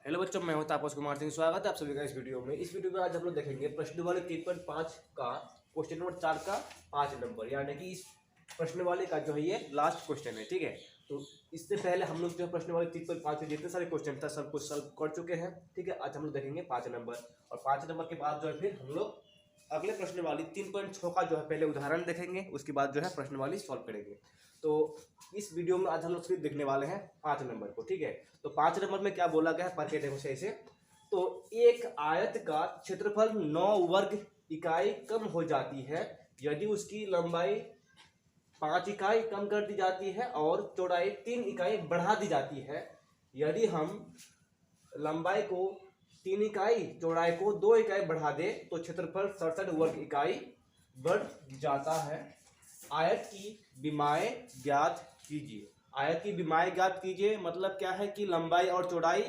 Hello बच्चों, मैं हूं तापस कुमार सिंह। स्वागत है आप सभी का इस वीडियो में। इस वीडियो में आज हम लोग देखेंगे प्रश्न वाले 3.5 का क्वेश्चन नंबर 4 का 5 नंबर, यानी कि इस प्रश्न वाले का जो है ये लास्ट क्वेश्चन है। ठीक है, तो इससे पहले हम लोग जो है प्रश्न वाले 3.5 के जितने सारे क्वेश्चन था सब कुछ सॉल्व कर चुके हैं। ठीक है, आज हम लोग देखेंगे 5 नंबर, और 5 नंबर के बाद जो है फिर हम लोग अगले प्रश्न वाली 3.6 का जो है पहले उदाहरण देखेंगे, उसके बाद जो है प्रश्न वाली सॉल्व करेंगे। तो इस वीडियो में आज हम लोग सिर्फ देखने वाले हैं 5 नंबर को। ठीक है, तो 5 नंबर में क्या बोला गया है पढ़ के देखो सही से। तो एक आयत का क्षेत्रफल 9 वर्ग इकाई कम हो जाती है यदि उसकी लंबाई 5 इकाई कम कर दी जाती है और चौड़ाई 3 इकाई बढ़ा दी जाती है। यदि हम लंबाई को 3 इकाई, चौड़ाई को 2 इकाई बढ़ा दे तो क्षेत्रफल 67 वर्ग इकाई बढ़ जाता है। आयत की विमाएं ज्ञात कीजिए। आयत की विमाएं ज्ञात कीजिए मतलब क्या है कि लंबाई और चौड़ाई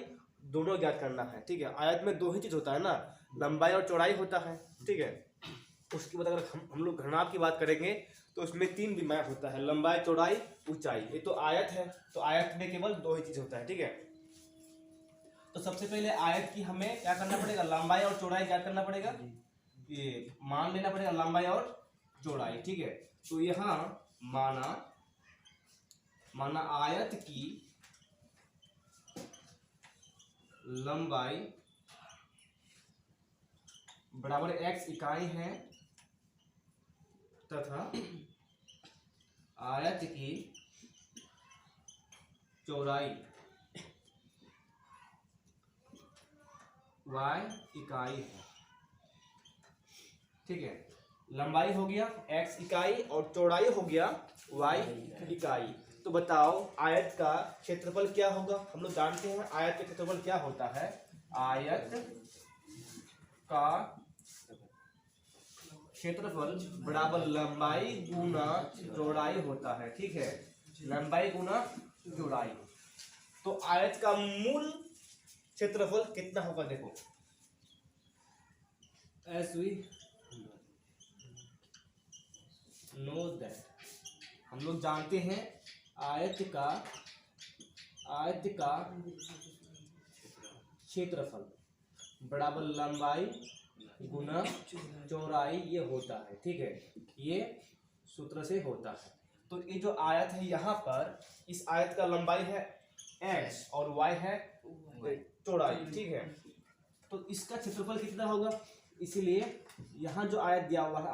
दोनों ज्ञात करना है। ठीक है, आयत में दो ही चीज होता है ना, लंबाई और चौड़ाई होता है। ठीक है, उसके बाद अगर हम लोग घनाभ की बात करेंगे तो उसमें 3 विमाएं होता है, लंबाई, चौड़ाई, ऊंचाई। ये तो आयत है, तो आयत में केवल दो ही चीज होता है। ठीक है, तो सबसे पहले आयत की हमें क्या करना पड़ेगा, लंबाई और चौड़ाई ज्ञात करना पड़ेगा। ये मान लेना पड़ेगा लंबाई और चौड़ाई। ठीक है, तो यहां माना आयत की लंबाई बराबर x इकाई है तथा आयत की चौड़ाई y इकाई है। ठीक है, लंबाई हो गया x इकाई और चौड़ाई हो गया y इकाई। तो बताओ आयत का क्षेत्रफल क्या होगा। हम लोग जानते हैं आयत का क्षेत्रफल क्या होता है। आयत का क्षेत्रफल बराबर लंबाई गुना चौड़ाई होता है। ठीक है, लंबाई गुना चौड़ाई। तो आयत का मूल क्षेत्रफल कितना होगा देखो, as we know that, हम लोग जानते हैं आयत का क्षेत्रफल बराबर लंबाई गुना चौड़ाई ये होता है। ठीक है, ये सूत्र से होता है। तो ये जो आयत है यहाँ पर, इस आयत का लंबाई है x और y है चौड़ाई। ठीक है, तो इसका क्षेत्रफल कितना होगा, इसीलिए यहाँ जो आयत दिया हुआ है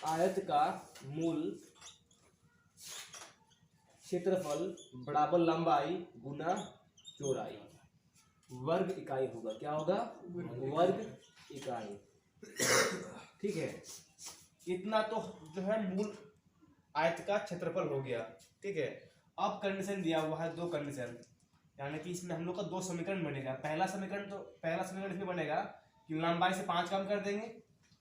आयत का मूल क्षेत्रफल बराबर लंबाई गुना चौड़ाई, वर्ग इकाई होगा। क्या होगा, वर्ग इकाई। ठीक है, इतना तो जो है मूल आयत का क्षेत्रफल हो गया। ठीक है, अब कंडीशन दिया हुआ है, दो कंडीशन, यानी कि इसमें हम लोग का दो समीकरण बनेगा। पहला समीकरण इसमें बनेगा कि लंबाई से 5 कम कर देंगे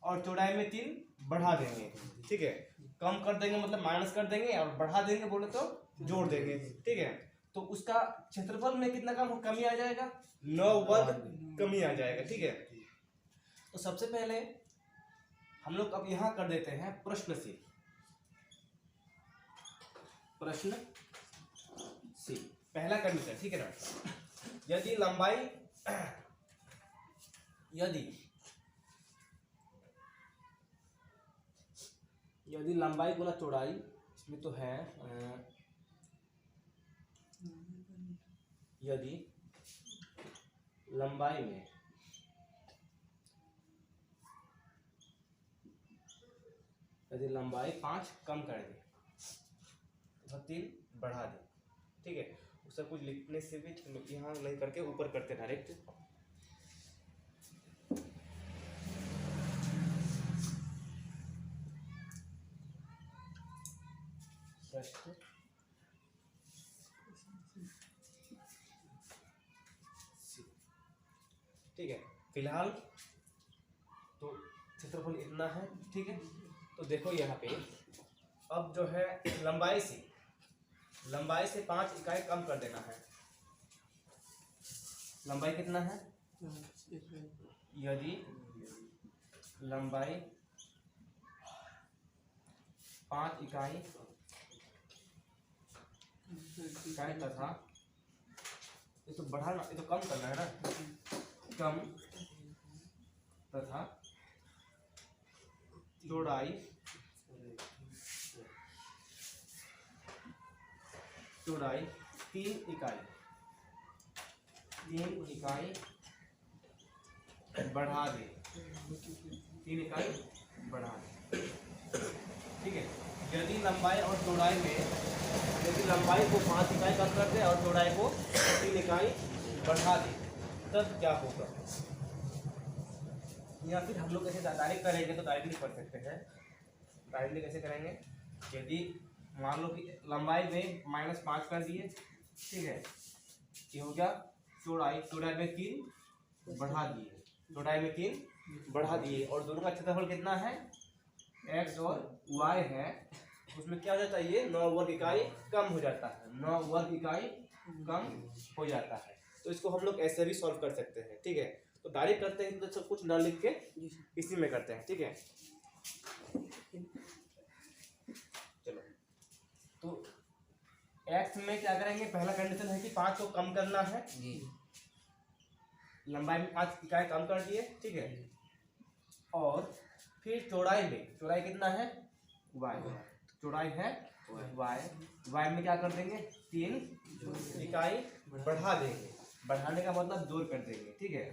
और चौड़ाई में 3 बढ़ा देंगे। ठीक है, कम कर देंगे मतलब माइनस कर देंगे, और बढ़ा देंगे बोले तो जोड़ देंगे। ठीक है, तो उसका क्षेत्रफल में कितना कमी आ जाएगा, 9 वर्ग कमी आ जाएगा। ठीक है, तो सबसे पहले हम लोग अब यहां कर देते हैं प्रश्न सी, पहला कंडीशन। ठीक है ना, यदि लंबाई गुना चौड़ाई, इसमें तो है यदि लंबाई 5 कम कर दे तो 3 बढ़ा दे। ठीक है, उसका कुछ लिखने से भी यहाँ नहीं करके ऊपर करते डायरेक्ट। ठीक है, फिलहाल तो क्षेत्रफल इतना है। ठीक है, तो देखो यहाँ पे अब जो है लंबाई से 5 इकाई कम कर देना है। लंबाई कितना है, यदि लंबाई 5 इकाई तथा ये तो बढ़ाना, ये तो कम करना है ना, कम तथा चौड़ाई 3 इकाई बढ़ा दे, 3 इकाई बढ़ा दे। ठीक है, यदि लंबाई और चौड़ाई में, यदि लंबाई को 5 इकाई कम कर दे और चौड़ाई को 3 इकाई बढ़ा दे तब क्या होगा। या फिर हम लोग ऐसे डायरेक्ट करेंगे तो डायरेक्टली कर सकते हैं। डायरेक्टली कैसे करेंगे, यदि मान लो कि लंबाई में -5 कर दिए, ठीक है, ये हो गया चौड़ाई में 3 बढ़ा दिए, चौड़ाई में 3 बढ़ा दिए, और दोनों का क्षेत्रफल कितना है, x और y है, उसमें क्या हो जाता है, ये 9 वर्ग इकाई कम हो जाता है, 9 वर्ग इकाई कम हो जाता है। तो इसको हम लोग ऐसे भी सॉल्व कर सकते हैं। ठीक है, तो डायरेक्ट करते हैं तो सब कुछ न लिख के इसी में करते हैं। ठीक है, चलो तो x में क्या करेंगे, पहला कंडीशन है कि 5 को कम करना है, लंबाई में 5 इकाई कम कर दिए, ठीक है, और फिर चौड़ाई में, चौड़ाई कितना है, y, चौड़ाई है y में क्या कर देंगे, 3 इकाई बढ़ा देंगे, बढ़ाने का मतलब जोड़ कर देंगे। ठीक है,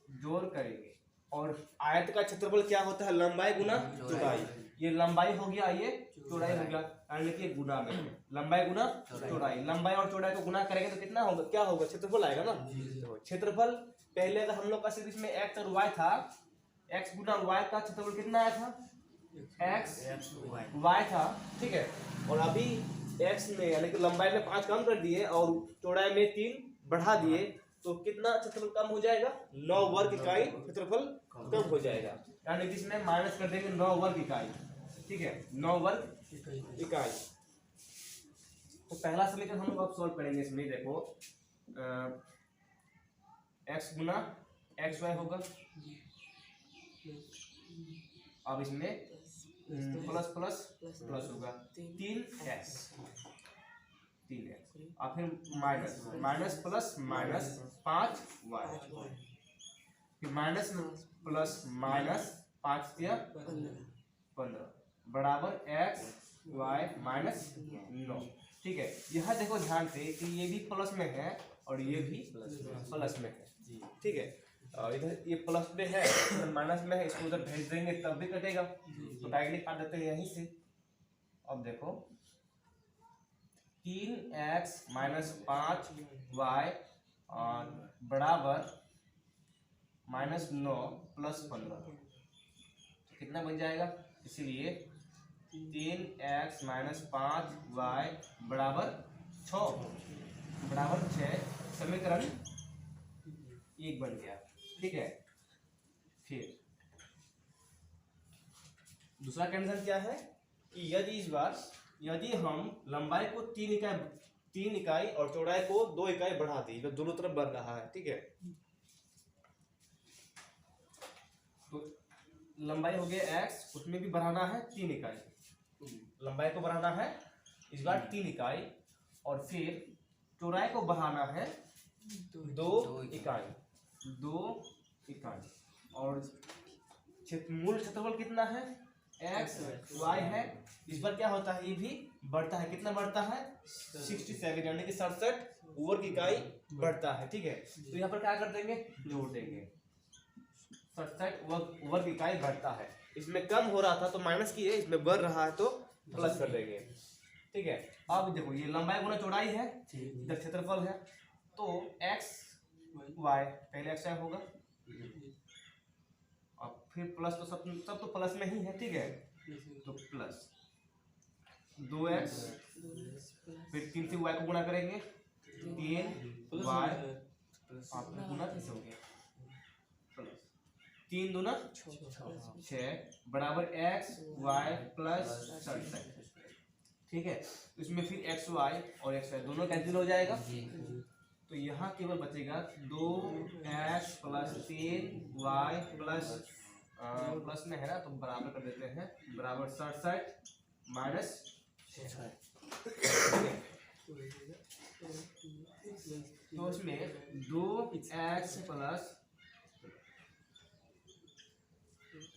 जोड़ करेंगे, और आयत का क्षेत्रफल क्या होता है, लंबाई गुना चौड़ाई, ये लंबाई हो गया, ये चौड़ाई हो गया, यानी कि गुना में, लंबाई गुना चौड़ाई, लंबाई और चौड़ाई को गुना करेंगे तो कितना होगा, क्या होगा, क्षेत्रफल आएगा ना। तो क्षेत्रफल पहले अगर हम लोग का सिर्फ इसमें x और y था, x गुना y का क्षेत्रफल कितना आया था, x y था। ठीक है, और अभी x में यानी कि लंबाई में 5 कम कर दिए और चौड़ाई में 3 बढ़ा दिए, तो कितना क्षेत्रफल कम हो जाएगा, 9 वर्ग इकाई क्षेत्रफल कम हो जाएगा, यानी कि इसमें माइनस कर देंगे 9 वर्ग इकाई। ठीक है, 9 वर्ग इकाई। तो पहला समीकरण हम लोग अब सॉल्व करेंगे। इसमें देखो x गुना एक्स वाई होगा, अब इसमें प्लस प्लस प्लस होगा 3x, और फिर minus minus plus minus 5y, फिर माइनस प्लस माइनस 5 या 15 बराबर x y माइनस 9। ठीक है, यह देखो ध्यान से कि ये भी प्लस में है और ये भी प्लस में है। ठीक है, इधर ये प्लस में है, इधर माइनस में है, इसको उधर भेज देंगे तब भी कटेगा, तो डायरेक्टली काट देते हैं यहीं से। अब देखो 3x माइनस 5y और बराबर -9 प्लस 15, कितना बन जाएगा, इसीलिए 3x माइनस 5y बराबर 6, समीकरण 1 बन गया। ठीक है, फिर दूसरा कंडीशन क्या है कि यदि इस बार यदि हम लंबाई को 3 इकाई और चौड़ाई को 2 इकाई बढ़ा दी, तो दोनों तरफ बढ़ रहा है। ठीक है, तो लंबाई हो गया x, उसमें भी बढ़ाना है 3 इकाई, लंबाई को बढ़ाना है इस बार 3 इकाई, और फिर चौड़ाई को बढ़ाना है 2 इकाई, और मूल क्षेत्रफल कितना है, x y है, इस बार क्या होता है, ये भी बढ़ता है, कितना बढ़ता है 67, यानी कि 67 वर्ग इकाई बढ़ता है। ठीक है, तो यहाँ पर क्या कर देंगे, जोड़ देंगे, 67 वर्ग इकाई बढ़ता है, इसमें कम हो रहा था तो माइनस किए, इसमें बढ़ रहा है तो प्लस कर देंगे। ठीक है, अब देखो ये लंबाई गुना चौड़ाई है, इधर क्षेत्रफल है, तो x y, पहले x y होगा और फिर प्लस, तो सब तो प्लस में ही है। ठीक है, तो प्लस 2x, फिर 3 से y को गुणा करेंगे, 3y आपको गुना कैसे हो गया, प्लस 3 दूना 6 बराबर x y प्लस 67। ठीक है, तो इसमें फिर x y और x y दोनों कैंसिल हो जाएगा, तो यहाँ केवल बचेगा 2x प्लस 3y प्लस में है ना, तो बराबर कर देते हैं, बराबर 67 माइनस 6। तो इसमें 2x प्लस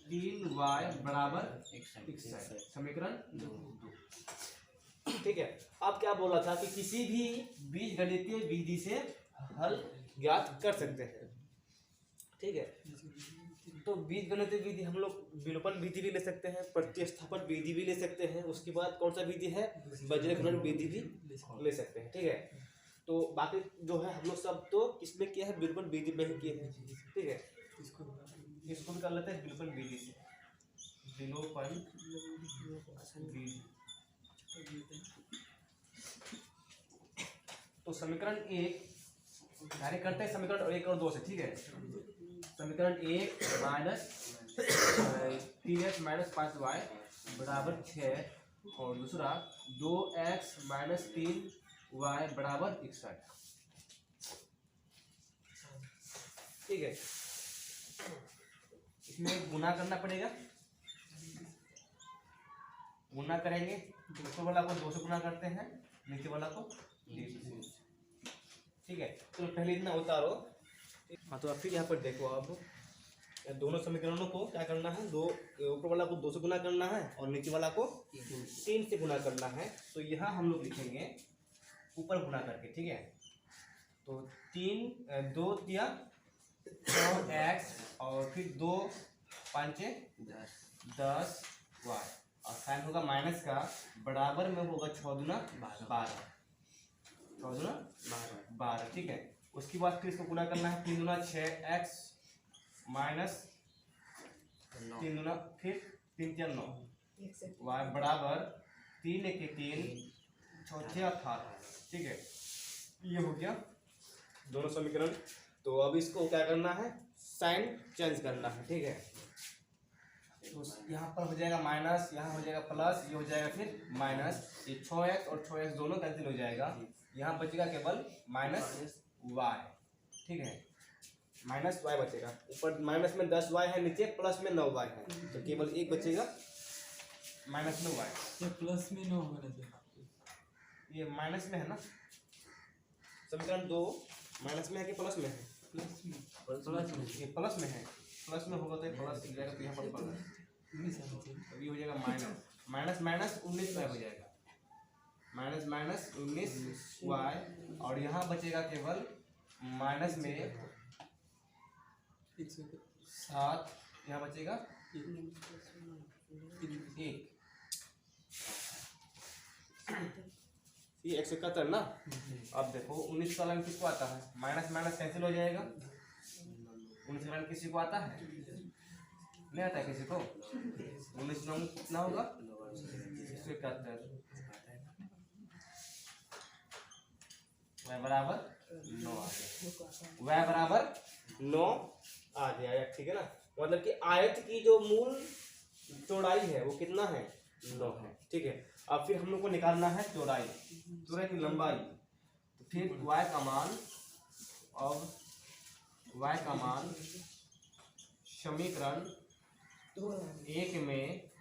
3y बराबर 61, समीकरण 2। ठीक है। अब क्या बोला था कि किसी भी बीजगणितीय विधि से हल ज्ञात कर सकते हैं। ठीक है, तो बीजगणितीय विधि हम लोग विलोपन विधि भी ले सकते हैं, प्रतिस्थापन विधि भी ले सकते हैं, उसके बाद कौन सा विधि है, वज्रघनन विधि भी ले सकते हैं। ठीक है, तो बाकी जो है हम लोग सब तो किसमें किया है, विलोपन विधि में ही किए हैं। ठीक है, इसको भी कर लेते हैं विलोपन विधि से, विलोपन विधि। तो समीकरण 1 यानी करते हैं समीकरण 1 और 2 से। ठीक है, समीकरण 1 माइनस 3x माइनस 5y बराबर 6 और दूसरा 2x माइनस 3y बराबर 61। ठीक है, इसमें गुना करना पड़ेगा, गुना करेंगे तो ऊपर वाला को 2 से गुना करते हैं, नीचे वाला को 3 से। ठीक है, तो पहले इतना उतारो। हाँ, तो फिर यहाँ पर देखो, अब दोनों समीकरणों को क्या करना है, दो ऊपर वाला को 2 से गुना करना है और नीचे वाला को 3 से गुना करना है। तो यहाँ हम लोग लिखेंगे ऊपर गुना करके। ठीक है, तो 2 दिया 9x और फिर 2 5 10 y और साइन होगा माइनस का, बराबर में होगा 6 दूना 12, 6 दूना 12। ठीक है, उसके बाद फिर इसको गुना करना है, 3 दूना 6x माइनस 3 दूना फिर 3 4 9 y बराबर 3 1 3 6 6 18। ठीक है, ये हो गया दोनों समीकरण। तो अब इसको क्या करना है, साइन चेंज करना है। ठीक है, तो यहाँ पर हो जाएगा माइनस, यहाँ हो जाएगा प्लस, ये हो जाएगा फिर माइनस, ये 6x और 6x दोनों कैंसिल हो जाएगा, यहाँ बचेगा केवल माइनस y। ठीक है, माइनस y बचेगा, ऊपर माइनस में 10y है, नीचे प्लस में 9y है, तो केवल एक बचेगा माइनस में y। ये प्लस में 9 होना चाहिए, ये माइनस में है ना, समीकरण 2 माइनस में है कि प्लस में है, ये प्लस में है, प्लस में होगा तो ये प्लस हो जाएगा, तो यहाँ पर प्लस, अभी हो जाएगा माइनस, माइनस माइनस 19y हो जाएगा, माइनस माइनस 19y और यहाँ बचेगा केवल माइनस में 7, यहाँ बचेगा 1, ये 171 ना। अब देखो 19 का लाइन किसको आता है, माइनस माइनस कैंसिल हो जाएगा, 19 का लाइन किसी को आता है, नहीं आता है किसी को, 19 नौ कितना होगा 171, y बराबर 9 आ गया, y बराबर 9 आ गया। ठीक है ना, मतलब कि आयत की जो मूल चौड़ाई है वो कितना है, 9 है। ठीक है, अब फिर हम लोग को निकालना है चौड़ाई, चौड़ाई की लंबाई। तो फिर y का मान, अब y का मान समीकरण 1 में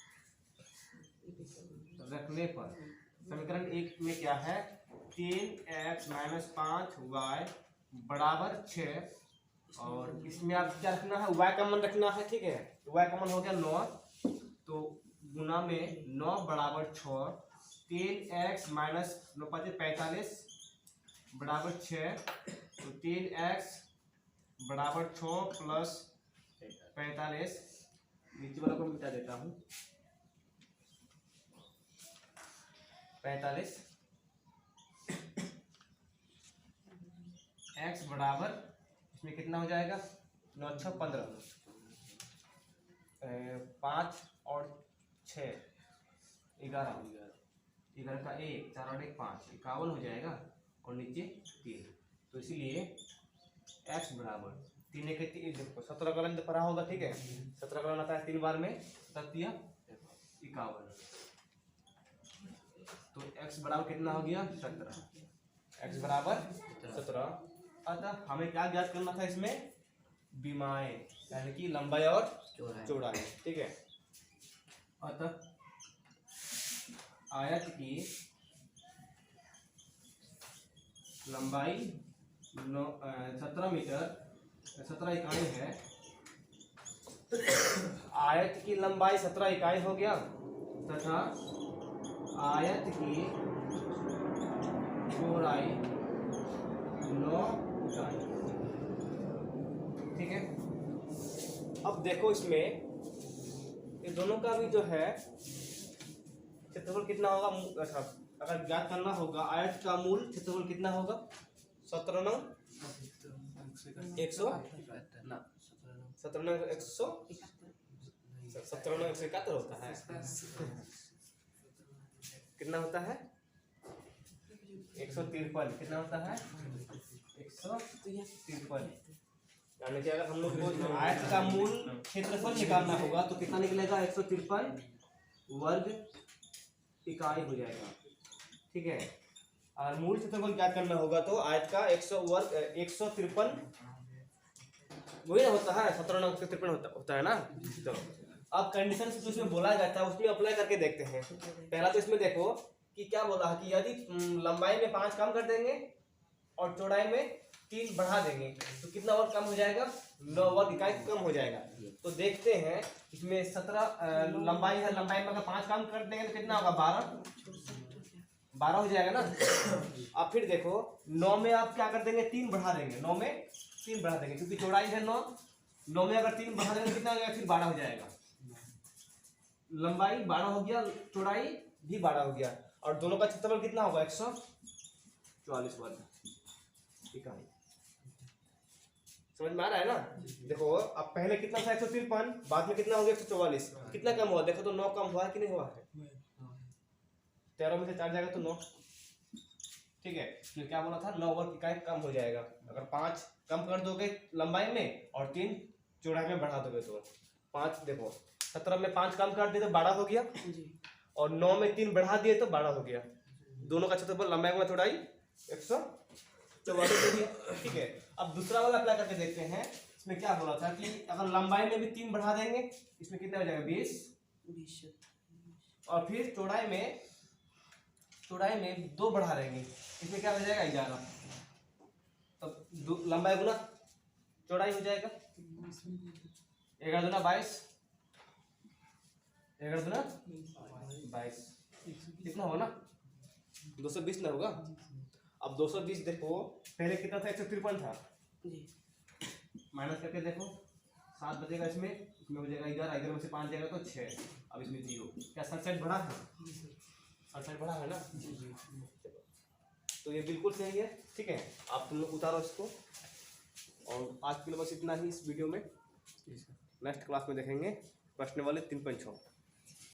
रखने पर, समीकरण 1 में क्या है, 3x माइनस 5y बराबर 6 और इसमें आप क्या रखना है, y का मान रखना है। ठीक है, तो y का मान हो गया 9, तो गुना में 9 बराबर 6, 3x माइनस 9 5 45 बराबर 6, तो 3x बराबर 6 प्लस 45, नीचे वाला को मिटा देता हूँ, 45 x बराबर इसमें कितना हो जाएगा, 9 6 15, 5 और 6 11, 11 का 1 4 और 1 5, 51 हो जाएगा और नीचे 3। तो इसीलिए x बराबर 3 1 देखो 17 का लाइन तो पढ़ा होगा। ठीक है, 17 का लाइन आता है 3 बार में, 51, तो x बराबर कितना हो गया, 17, x बराबर 17। अतः हमें क्या ज्ञात करना था इसमें, विमाएं यानी कि लंबाई और चौड़ाई। ठीक है, अतः आयत की लंबाई 17 मीटर 17 इकाई है। आयत की लंबाई 17 इकाई हो गया तथा आयत की चौड़ाई 9 इकाई। ठीक है, अब देखो इसमें ये दोनों का भी जो है क्षेत्रफल कितना होगा। अच्छा, अगर ज्ञात करना होगा आयत का मूल क्षेत्रफल कितना होगा। 17 9 100 ना 17 9 100 17 9 171 होता है। कितना होता है 153। कितना होता है 153। यानी कि अगर हम लोग को आयत का मूल क्षेत्रफल निकालना होगा तो कितना निकलेगा 153 वर्ग इकाई हो जाएगा। ठीक है, और मूल क्षेत्रफल क्या करना होगा तो आयत का 100 वर्ग 153 वही ना होता है। 17 9 153 होता है ना। तो अब कंडीशन जो इसमें बोला जाता है उसमें अप्लाई करके देखते हैं। पहला तो इसमें देखो कि क्या बोला है कि यदि लंबाई में 5 कम कर देंगे और चौड़ाई में 3 बढ़ा देंगे तो कितना वर्ग कम हो जाएगा 9 वर्ग इकाई कम हो जाएगा। तो देखते हैं इसमें 17 लंबाई है, लंबाई में अगर 5 कम कर देंगे तो कितना होगा 12 हो जाएगा ना। अब फिर देखो 9 में आप क्या कर देंगे 3 बढ़ा देंगे। 9 में 3 बढ़ा देंगे क्योंकि चौड़ाई है 9 में अगर 3 बढ़ा देंगे तो कितना हो जाएगा फिर 12 हो जाएगा। लंबाई 12 हो गया, चौड़ाई भी 12 हो गया और दोनों का क्षेत्रफल कितना होगा 144 वर्ग इकाई। समझ में आ रहा है ना। देखो अब पहले कितना था 153, बाद में कितना हो गया 144। कितना कम हुआ देखो तो 9 कम हुआ है कि नहीं हुआ है। 13 में से 4 जाएगा तो 9। ठीक है, तो क्या बोला था 9 वर्ग इकाई कम हो जाएगा अगर 5 कम कर दोगे लंबाई में और 3 चौड़ाई में बढ़ा दोगे तो। 5 देखो 17 में 5 कम कर दिए तो 12 हो गया और 9 में 3 बढ़ा दिए तो 12 हो गया। दोनों का क्षेत्रफल लंबाई में चौड़ाई 144 हो गया। ठीक है, अब दूसरा वाला अप्लाई करके देखते हैं। इसमें क्या बोला था कि अगर लंबाई में भी 3 बढ़ा देंगे इसमें कितना हो जाएगा 20 और फिर चौड़ाई में 2 बढ़ा देंगे इसमें क्या हो जाएगा 11। तब लंबाई गुना चौड़ाई हो जाएगा 11 दूना 22 11 दूना 22 कितना होगा ना 220 ना होगा। अब 220 देखो पहले कितना था 153 था माइनस करके देखो 7 बचेगा इसमें हो जाएगा 11 में से 5 जाएगा तो 6। अब इसमें 0 क्या 67 बढ़ा है 67 बढ़ा है ना। तो ये बिल्कुल सही है। ठीक है, आप तुम लोग उतारो इसको और आज के लिए बस इतना ही इस वीडियो में। नेक्स्ट क्लास में देखेंगे प्रश्न वाले 3.6।